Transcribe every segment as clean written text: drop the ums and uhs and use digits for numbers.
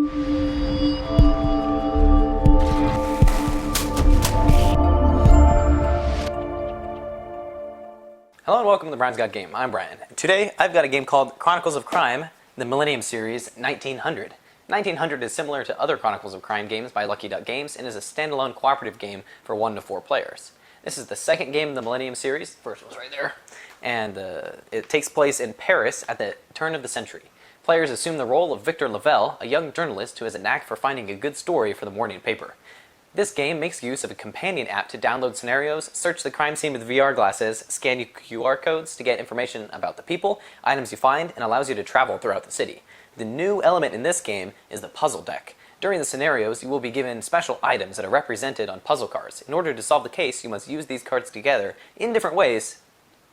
Hello and welcome to the Brian's Got Game. I'm Brian. Today I've got a game called Chronicles of Crime, the Millennium Series 1900. 1900 is similar to other Chronicles of Crime games by Lucky Duck Games and is a standalone cooperative game for 1 to 4 players. This is the second game in the Millennium Series. The first one's right there. And it takes place in Paris at the turn of the century. Players assume the role of Victor Lavelle, a young journalist who has a knack for finding a good story for the morning paper. This game makes use of a companion app to download scenarios, search the crime scene with VR glasses, scan QR codes to get information about the people, items you find, and allows you to travel throughout the city. The new element in this game is the puzzle deck. During the scenarios, you will be given special items that are represented on puzzle cards. In order to solve the case, you must use these cards together in different ways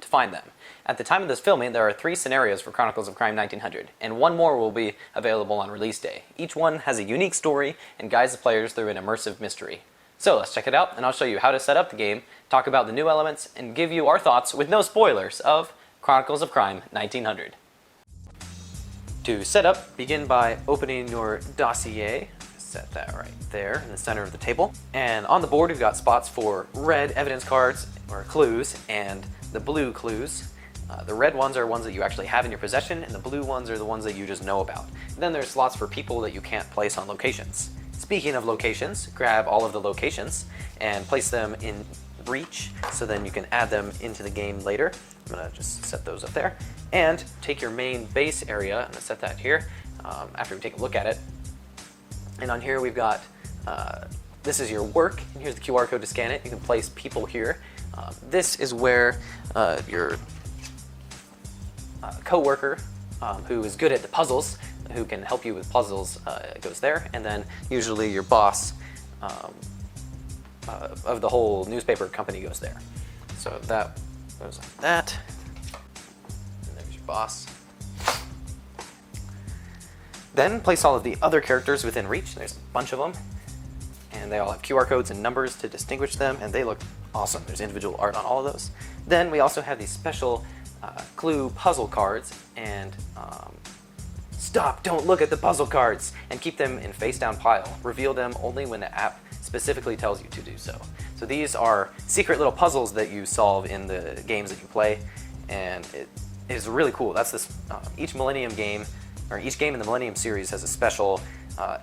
to find them. At the time of this filming, there are 3 scenarios for Chronicles of Crime 1900, and 1 more will be available on release day. Each one has a unique story and guides the players through an immersive mystery. So let's check it out, and I'll show you how to set up the game, talk about the new elements, and give you our thoughts with no spoilers of Chronicles of Crime 1900. To set up, begin by opening your dossier. Set that right there in the center of the table. And on the board, we've got spots for red evidence cards, or clues, and the blue clues. The red ones are ones that you actually have in your possession, and the blue ones are the ones that you just know about. And then there's slots for people that you can't place on locations. Speaking of locations, grab all of the locations and place them in reach, so then you can add them into the game later. I'm gonna just set those up there. And take your main base area, I'm gonna set that here, after we take a look at it. And on here we've got, this is your work, and here's the QR code to scan it. You can place people here. This is where your co-worker who is good at the puzzles, who can help you with puzzles, goes there. And then usually your boss of the whole newspaper company goes there. So that goes like that. And there's your boss. Then place all of the other characters within reach. There's a bunch of them. And they all have QR codes and numbers to distinguish them, and they look awesome. There's individual art on all of those. Then we also have these special clue puzzle cards, and stop, don't look at the puzzle cards, and keep them in face down pile. Reveal them only when the app specifically tells you to do so. So these are secret little puzzles that you solve in the games that you play, and it is really cool. That's this, each Millennium game, or each game in the Millennium series has a special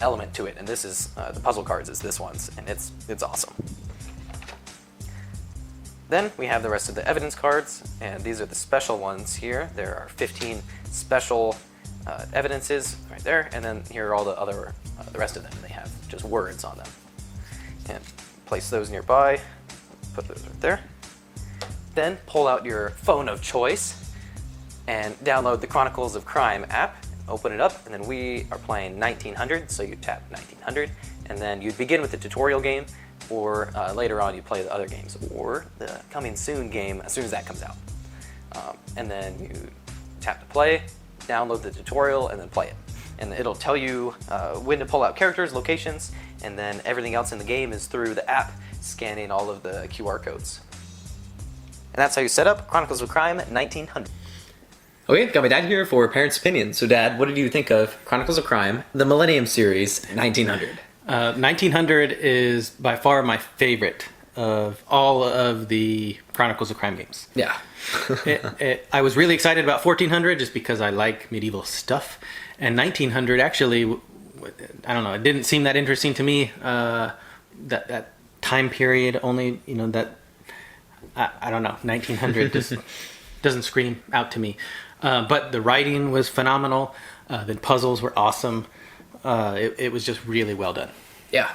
element to it, and this is, the puzzle cards is this one's, and it's awesome. Then we have the rest of the evidence cards, and these are the special ones here. There are 15 special evidences right there, and then here are all the other, the rest of them. They have just words on them. And place those nearby, put those right there. Then pull out your phone of choice and download the Chronicles of Crime app, open it up, and then we are playing 1900, so you tap 1900, and then you begin with the tutorial game, or later on you play the other games, or the coming soon game as soon as that comes out. And then you tap to play, download the tutorial, and then play it. And it'll tell you when to pull out characters, locations, and then everything else in the game is through the app, scanning all of the QR codes. And that's how you set up Chronicles of Crime 1900. Okay, got my dad here for Parents' Opinion. So Dad, what did you think of Chronicles of Crime, the Millennium Series 1900? 1900 is by far my favorite of all of the Chronicles of Crime games. Yeah. I was really excited about 1400 just because I like medieval stuff. And 1900 actually, I don't know, it didn't seem that interesting to me. That time period only, you know, that, I don't know, 1900 just doesn't scream out to me. But the writing was phenomenal. The puzzles were awesome. It was just really well done. Yeah.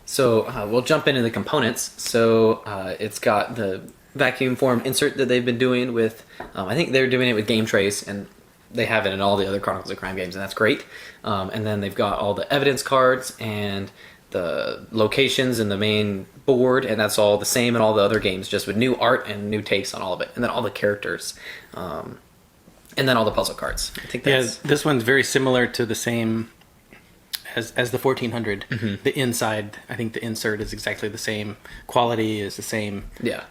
So we'll jump into the components. So it's got the vacuum form insert that they've been doing with, I think they're doing it with Game Trace, and they have it in all the other Chronicles of Crime games, and that's great. And then they've got all the evidence cards and the locations in the main board, and that's all the same in all the other games, just with new art and new takes on all of it. And then all the characters. And then all the puzzle cards. I think that's... Yeah, this one's very similar to the same as the 1400. Mm-hmm. The inside, I think the insert is exactly the same. Quality is the same. Yeah.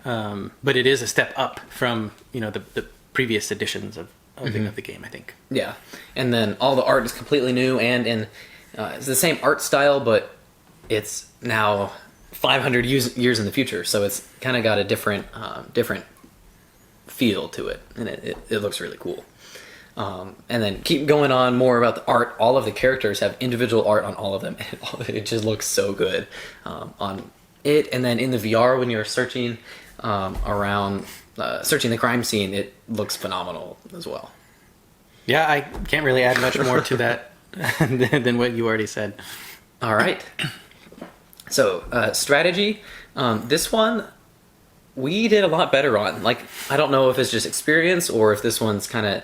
But it is a step up from, you know, the previous editions of the game, I think. Yeah. And then all the art is completely new and in It's the same art style, but it's now 500 years in the future, so it's kind of got a different feel to it, and it looks really cool. And then keep going on more about the art. All of the characters have individual art on all of them. It just looks so good on it. And then in the VR, when you're searching around, searching the crime scene, it looks phenomenal as well. Yeah, I can't really add much more to that than what you already said. All right. So strategy. This one we did a lot better on. Like, I don't know if it's just experience or if this one's kind of,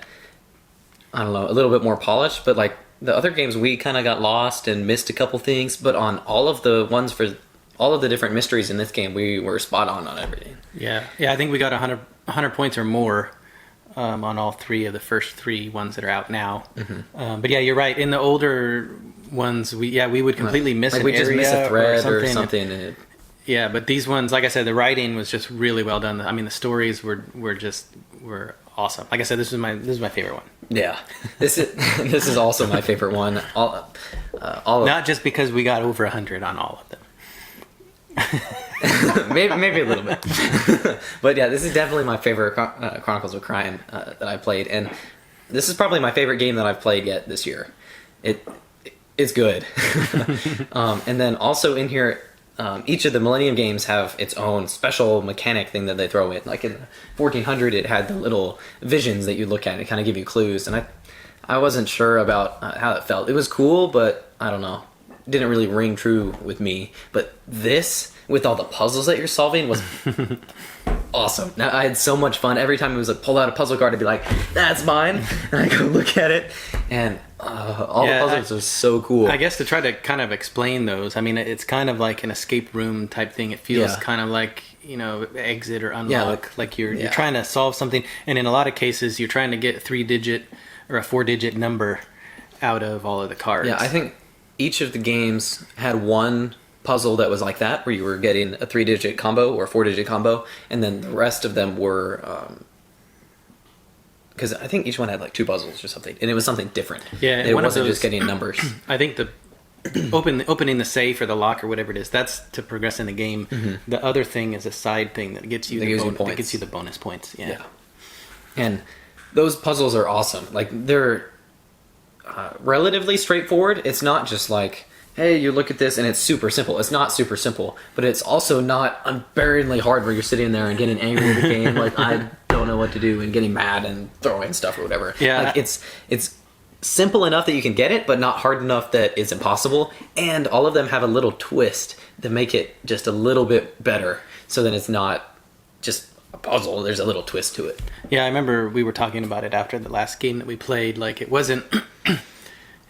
I don't know, a little bit more polished, but like the other games we kind of got lost and missed a couple things, but on all of the ones for all of the different mysteries in this game, we were spot on everything. Yeah, I think we got 100 points or more on all three of the first three ones that are out now. Mm-hmm. But yeah, you're right. In the older ones, we would completely miss an area, just miss a thread or something. Yeah, but these ones, like I said, the writing was just really well done. I mean, the stories were awesome. Like I said, this is my favorite one. Yeah, this is also my favorite one. Not just because we got over 100 on all of them. maybe a little bit, but yeah, this is definitely my favorite Chronicles of Crime that I played, and this is probably my favorite game that I've played yet this year. It's good. And then also in here, each of the Millennium games have its own special mechanic thing that they throw in. Like in 1400, it had the little visions that you look at and kind of give you clues, and I wasn't sure about how it felt. It was cool, but I don't know. Didn't really ring true with me. But this, with all the puzzles that you're solving, was awesome. Now, I had so much fun. Every time it was like pull out a puzzle card, I'd be like, "That's mine," and I go look at it, and all the puzzles are so cool. I guess to try to kind of explain those, I mean, it's kind of like an escape room type thing. It feels kind of like, exit or unlock, like you're trying to solve something, and in a lot of cases, you're trying to get a 3-digit or a 4-digit number out of all of the cards. Yeah, I think each of the games had one puzzle that was like that, where you were getting a 3-digit combo or a 4-digit combo, and then the rest of them were, because I think each one had like 2 puzzles or something, and it was something different. Yeah, it wasn't just getting numbers. I think the opening the safe or the lock or whatever it is, that's to progress in the game. Mm-hmm. The other thing is a side thing that gets you that gets you the bonus points. Yeah, and those puzzles are awesome. Like, they're relatively straightforward. It's not just like, hey, you look at this and it's super simple. It's not super simple, but it's also not unbearably hard where you're sitting there and getting angry at the game, like, I don't know what to do, and getting mad and throwing stuff or whatever. Yeah, like, it's simple enough that you can get it, but not hard enough that it's impossible. And all of them have a little twist to make it just a little bit better, so that it's not just a puzzle. There's a little twist to it. Yeah, I remember we were talking about it after the last game that we played. Like, it wasn't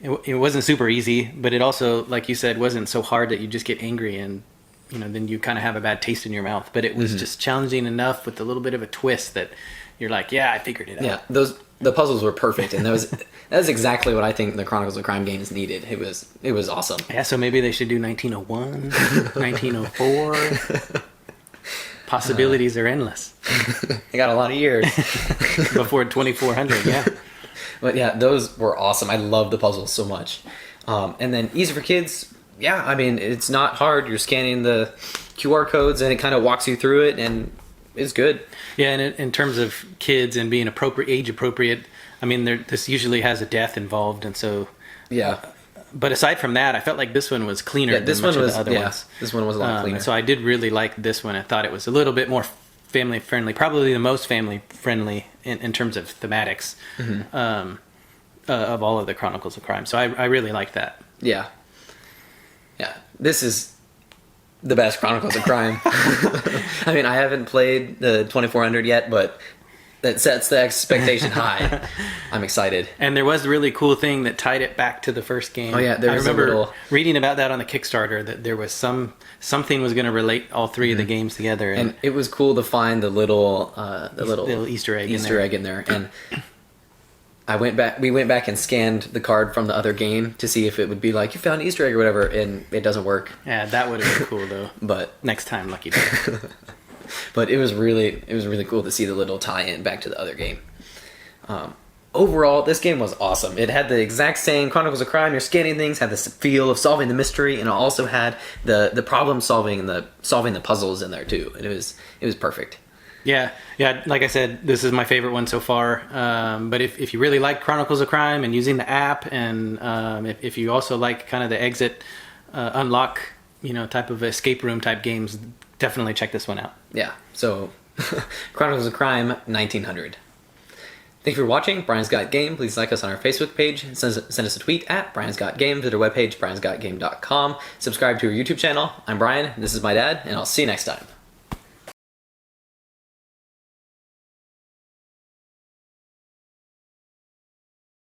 it wasn't super easy, but it also, like you said, wasn't so hard that you just get angry and then you kind of have a bad taste in your mouth. But it was just challenging enough with a little bit of a twist that you're like, yeah, I figured it out. Yeah, the puzzles were perfect, and that was exactly what I think the Chronicles of Crime games needed. It was awesome. Yeah, so maybe they should do 1901, 1904. Possibilities are endless. They got a lot of years before 2400. Yeah. But yeah, those were awesome. I love the puzzles so much. And then easy for kids. Yeah, I mean, it's not hard. You're scanning the QR codes and it kind of walks you through it, and it's good. Yeah, and in terms of kids and being age appropriate, I mean, this usually has a death involved, and so yeah. But aside from that, I felt like this one was cleaner than much of the other ones. This one was a lot cleaner. So I did really like this one. I thought it was a little bit more family friendly, probably the most family friendly in terms of thematics of all of the Chronicles of Crime. So I really liked that. Yeah. Yeah. This is the best Chronicles of Crime. I mean, I haven't played the 2400 yet, but that sets the expectation high. I'm excited. And there was a really cool thing that tied it back to the first game. Oh yeah, I remember reading about that on the Kickstarter, that there was something was going to relate all three of the games together, and it was cool to find the little Easter egg in there. And we went back and scanned the card from the other game to see if it would be like, you found an Easter egg or whatever, and it doesn't work. Yeah, that would have been cool though. But next time, lucky dog. But it was really cool to see the little tie-in back to the other game. overall, this game was awesome. It had the exact same Chronicles of Crime. You're scanning things, had this feel of solving the mystery, and it also had the problem solving and the solving the puzzles in there too. And it was perfect. Yeah. Like I said, this is my favorite one so far. But if you really like Chronicles of Crime and using the app, and if you also like kind of the exit unlock, type of escape room type games, definitely check this one out. Yeah. So, Chronicles of Crime 1900. Thank you for watching Brian's Got Game. Please like us on our Facebook page. Send us a tweet at Brian's Got Game. Visit our webpage, briansgotgame.com. Subscribe to our YouTube channel. I'm Brian. This is my dad, and I'll see you next time.